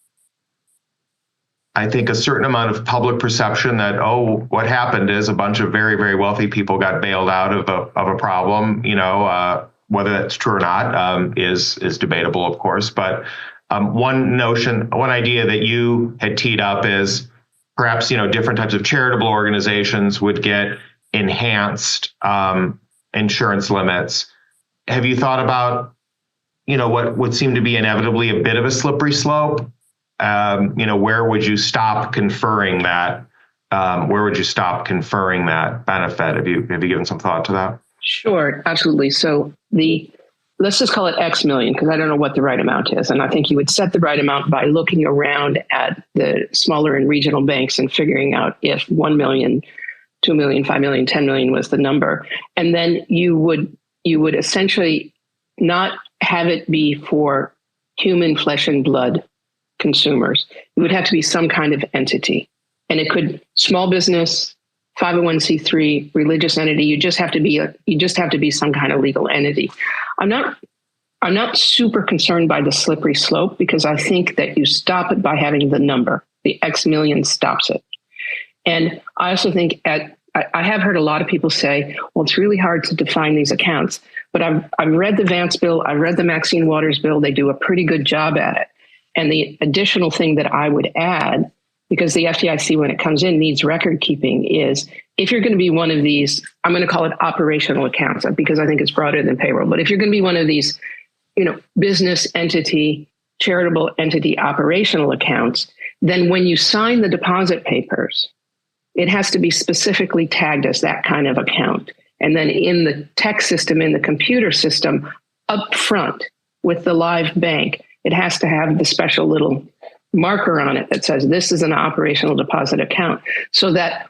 I think, a certain amount of public perception that, what happened is a bunch of very, very wealthy people got bailed out of a problem. Whether that's true or not is debatable, of course. But one idea that you had teed up is perhaps different types of charitable organizations would get enhanced insurance limits. Have you thought about what would seem to be inevitably a bit of a slippery slope? Where would you stop conferring that? Where would you stop conferring that benefit? Have you given some thought to that? Sure, absolutely. So let's just call it X million, because I don't know what the right amount is. And I think you would set the right amount by looking around at the smaller and regional banks and figuring out if 1 million, 2 million, 5 million, 10 million was the number. And then you would essentially not have it be for human flesh and blood consumers. It would have to be some kind of entity, and it could small business, 501c3, religious entity. You just have to be some kind of legal entity. I'm not super concerned by the slippery slope, because I think that you stop it by having the number. The X million stops it. And I also think I have heard a lot of people say, well, it's really hard to define these accounts. But I've read the Vance bill, I've read the Maxine Waters bill. They do a pretty good job at it. And the additional thing that I would add, because the FDIC, when it comes in, needs record keeping, is if you're going to be one of these, I'm going to call it operational accounts, because I think it's broader than payroll. But if you're going to be one of these, business entity, charitable entity operational accounts, then when you sign the deposit papers, it has to be specifically tagged as that kind of account. And then in the tech system, in the computer system, up front with the live bank, it has to have the special little marker on it that says this is an operational deposit account, so that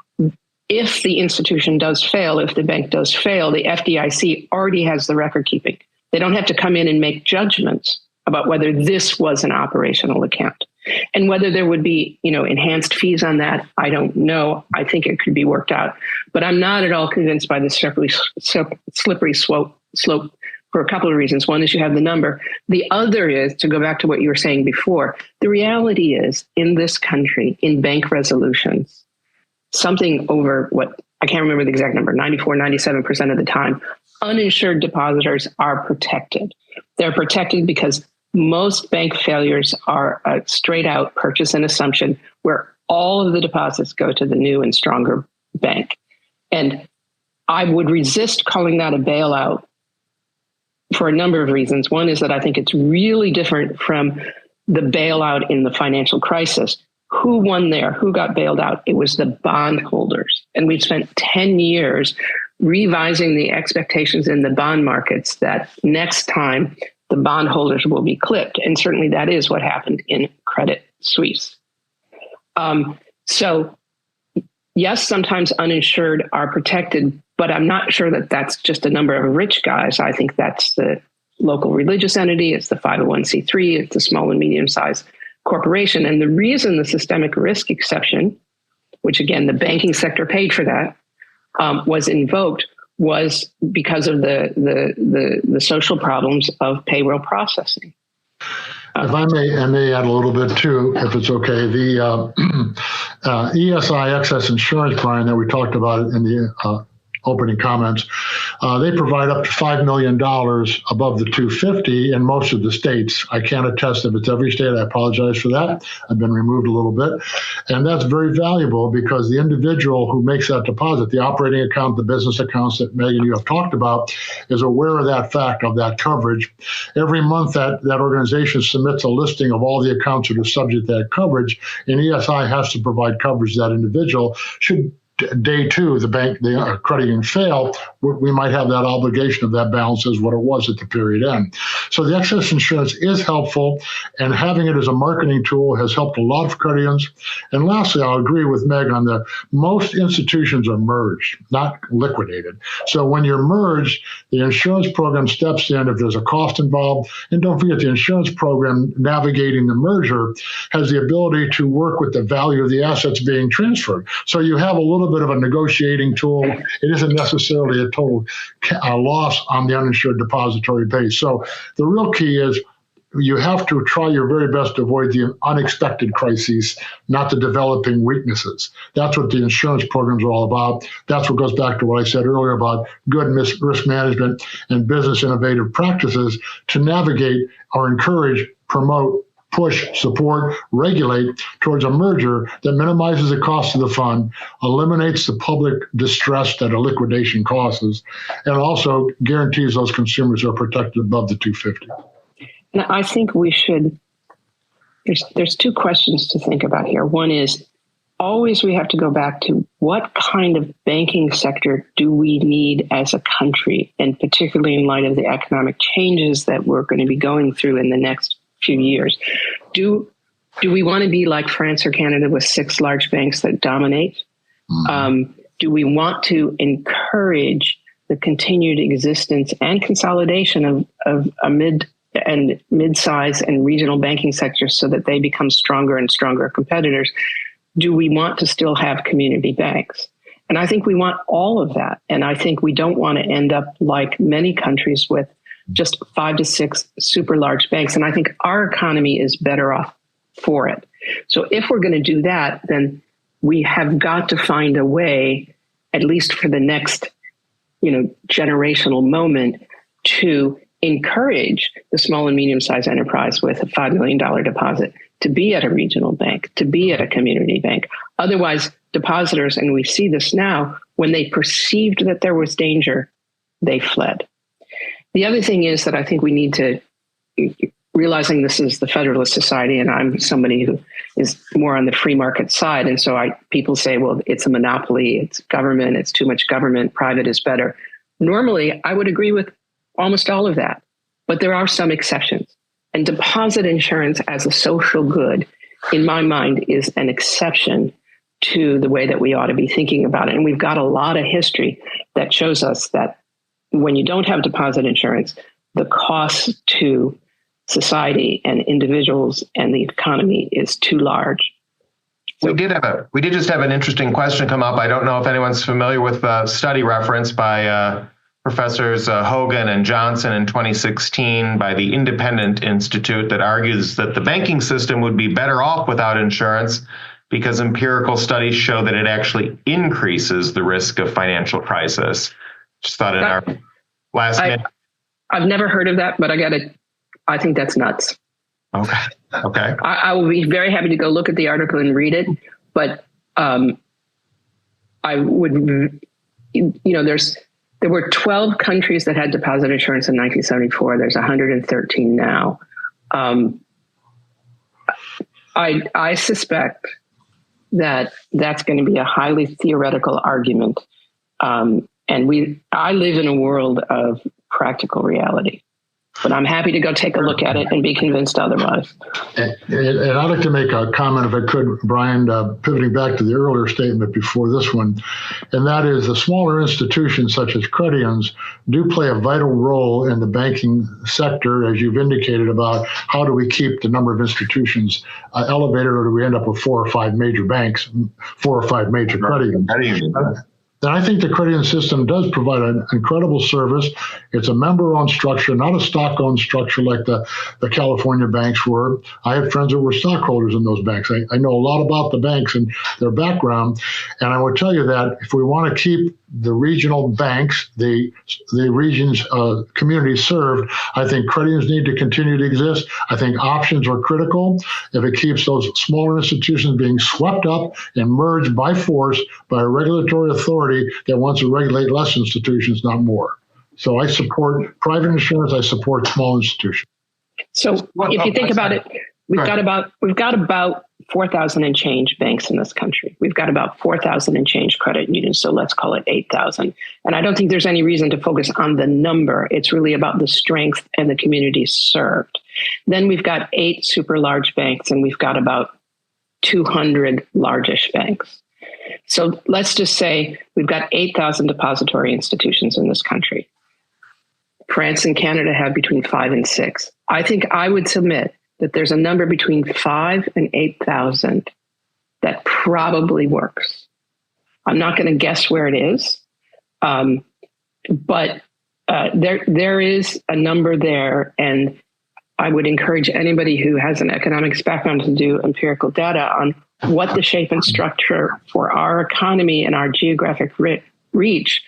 if the institution does fail, if the bank does fail, the FDIC already has the record keeping. They don't have to come in and make judgments about whether this was an operational account. And whether there would be, enhanced fees on that, I don't know. I think it could be worked out. But I'm not at all convinced by the slippery slope for a couple of reasons. One is you have the number. The other is, to go back to what you were saying before, the reality is in this country, in bank resolutions, something over I can't remember the exact number, 94, 97% of the time, uninsured depositors are protected. They're protected because most bank failures are a straight out purchase and assumption where all of the deposits go to the new and stronger bank. And I would resist calling that a bailout for a number of reasons. One is that I think it's really different from the bailout in the financial crisis. Who won there? Who got bailed out? It was the bondholders. And we've spent 10 years revising the expectations in the bond markets that next time the bondholders will be clipped. And certainly that is what happened in Credit Suisse. So yes, sometimes uninsured are protected, but I'm not sure that that's just a number of rich guys. I think that's the local religious entity, it's the 501c3, it's the small and medium-sized corporation. And the reason the systemic risk exception, which again, the banking sector paid for that, was invoked was because of the social problems of payroll processing. If I may add a little bit too, if it's okay, the ESI excess insurance, Bryan, that we talked about in the opening comments, they provide up to $5 million above the $250 in most of the states. I can't attest if it's every state. I apologize for that. I've been removed a little bit. And that's very valuable because the individual who makes that deposit, the operating account, the business accounts that Megan, you have talked about, is aware of that fact, of that coverage. Every month that organization submits a listing of all the accounts that are subject to that coverage, and ESI has to provide coverage to that individual. Should day two, the credit union fail, we might have that obligation of that balance as what it was at the period end. So the excess insurance is helpful, and having it as a marketing tool has helped a lot of credit unions. And lastly, I'll agree with Meg on most institutions are merged, not liquidated. So when you're merged, the insurance program steps in if there's a cost involved. And don't forget, the insurance program navigating the merger has the ability to work with the value of the assets being transferred. So you have a little bit of a negotiating tool. It isn't necessarily a total loss on the uninsured depository base. So the real key is you have to try your very best to avoid the unexpected crises, not the developing weaknesses. That's what the insurance programs are all about. That's what goes back to what I said earlier about good risk management and business innovative practices to navigate or encourage, promote, push, support, regulate towards a merger that minimizes the cost of the fund, eliminates the public distress that a liquidation causes, and also guarantees those consumers are protected above the 250. And I think we should, there's two questions to think about here. One is, always we have to go back to what kind of banking sector do we need as a country, and particularly in light of the economic changes that we're going to be going through in the next few years. Do we want to be like France or Canada with 6 large banks that dominate? Do we want to encourage the continued existence and consolidation of a mid-size and regional banking sectors so that they become stronger and stronger competitors? Do we want to still have community banks? And I think we want all of that. And I think we don't want to end up like many countries with just 5 to 6 super large banks. And I think our economy is better off for it. So if we're going to do that, then we have got to find a way, at least for the next, generational moment, to encourage the small and medium-sized enterprise with a $5 million deposit to be at a regional bank, to be at a community bank. Otherwise, depositors, and we see this now, when they perceived that there was danger, they fled. The other thing is that I think we need to, realizing this is the Federalist Society, and I'm somebody who is more on the free market side. And so people say, well, it's a monopoly, it's government, it's too much government, private is better. Normally, I would agree with almost all of that, but there are some exceptions. And deposit insurance as a social good, in my mind, is an exception to the way that we ought to be thinking about it. And we've got a lot of history that shows us that when you don't have deposit insurance, the costs to society and individuals and the economy is too large. We did just have an interesting question come up. I don't know if anyone's familiar with the study referenced by Professors Hogan and Johnson in 2016 by the Independent Institute that argues that the banking system would be better off without insurance because empirical studies show that it actually increases the risk of financial crisis. Just thought in our last minute. I've never heard of that, but I think that's nuts. Okay. I will be very happy to go look at the article and read it, but I would, there were 12 countries that had deposit insurance in 1974. There's 113 now. I suspect that that's going to be a highly theoretical argument. I live in a world of practical reality. But I'm happy to go take a look at it and be convinced otherwise. And I'd like to make a comment, if I could, Bryan, pivoting back to the earlier statement before this one, and that is the smaller institutions such as credit unions do play a vital role in the banking sector, as you've indicated about how do we keep the number of institutions elevated, or do we end up with 4 or 5 major banks, 4 or 5 major credit unions? And I think the credit union system does provide an incredible service. It's a member-owned structure, not a stock-owned structure like the California banks were. I have friends that were stockholders in those banks. I know a lot about the banks and their background. And I would tell you that if we want to keep the regional banks, the region's communities served, I think credit unions need to continue to exist. I think options are critical. If it keeps those smaller institutions being swept up and merged by force by a regulatory authority that wants to regulate less institutions, not more. So I support private insurance. I support small institutions. So if you think about it, we've got about 4,000 and change banks in this country. We've got about 4,000 and change credit unions. So let's call it 8,000. And I don't think there's any reason to focus on the number. It's really about the strength and the communities served. Then we've got 8 super large banks, and we've got about 200 largish banks. So let's just say we've got 8,000 depository institutions in this country. France and Canada have between 5 and 6. I think I would submit that there's a number between 5 and 8,000 that probably works. I'm not going to guess where it is, but there is a number there, and I would encourage anybody who has an economics background to do empirical data on what the shape and structure for our economy and our geographic reach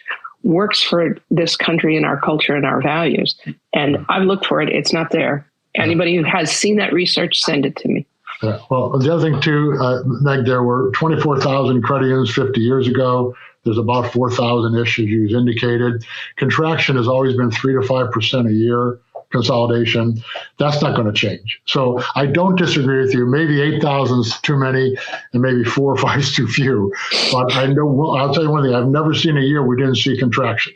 works for this country and our culture and our values. And I've looked for it. It's not there. Anybody who has seen that research, send it to me. Yeah. Well, the other thing too, Meg, there were 24,000 credit unions 50 years ago. There's about 4,000-ish, as you indicated. Contraction has always been 3 to 5% a year. Consolidation, that's not going to change. So I don't disagree with you. Maybe 8,000 is too many, and maybe 4 or 5 is too few. But I know, I'll tell you one thing: I've never seen a year we didn't see contraction,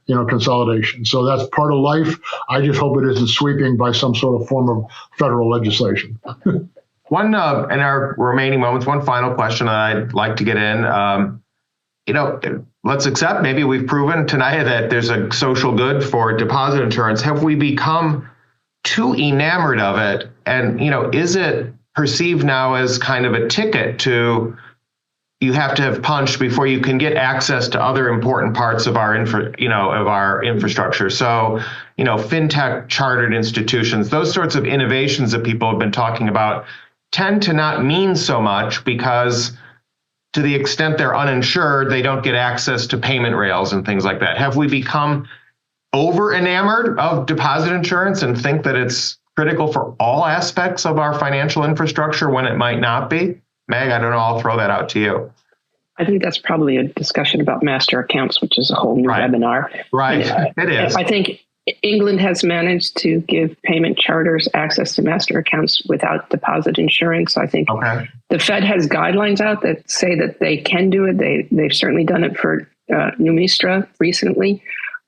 consolidation. So that's part of life. I just hope it isn't sweeping by some sort of form of federal legislation. One in our remaining moments, one final question that I'd like to get in. Let's accept maybe we've proven tonight that there's a social good for deposit insurance. Have we become too enamored of it? And, is it perceived now as kind of a ticket to, you have to have punched before you can get access to other important parts of our infrastructure? So, fintech chartered institutions, those sorts of innovations that people have been talking about tend to not mean so much because to the extent they're uninsured, they don't get access to payment rails and things like that. Have we become over enamored of deposit insurance and think that it's critical for all aspects of our financial infrastructure when it might not be? Meg, I don't know. I'll throw that out to you. I think that's probably a discussion about master accounts, which is a whole new webinar. Right. It is. I think England has managed to give payment charters access to master accounts without deposit insurance. I think the Fed has guidelines out that say that they can do it. They've certainly done it for Numistra recently.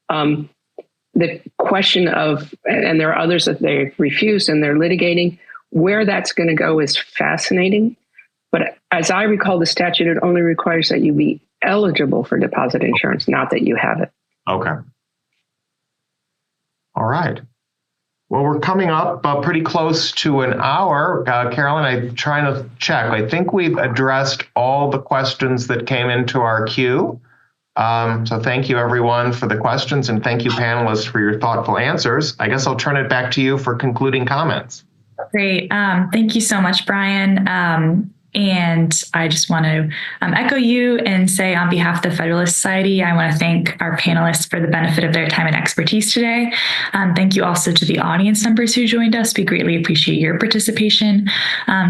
The question of, and there are others that they've refused and they're litigating, where that's going to go is fascinating. But as I recall, the statute, it only requires that you be eligible for deposit insurance, not that you have it. Okay. All right. Well, we're coming up pretty close to an hour. Carolyn, I'm trying to check. I think we've addressed all the questions that came into our queue. So thank you, everyone, for the questions, and thank you, panelists, for your thoughtful answers. I guess I'll turn it back to you for concluding comments. Great. Thank you so much, Bryan. And I just want to echo you and say on behalf of the Federalist Society, I want to thank our panelists for the benefit of their time and expertise today. Thank you also to the audience members who joined us. We greatly appreciate your participation.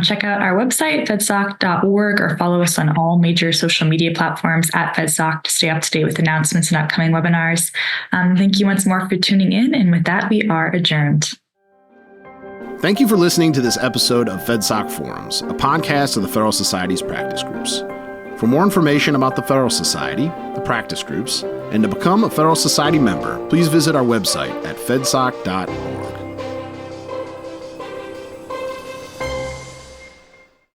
Check out our website, fedsoc.org, or follow us on all major social media platforms at FedSoc to stay up to date with announcements and upcoming webinars. Thank you once more for tuning in. And with that, we are adjourned. Thank you for listening to this episode of FedSoc Forums, a podcast of the Federalist Society's practice groups. For more information about the Federalist Society, the practice groups, and to become a Federalist Society member, please visit our website at fedsoc.org.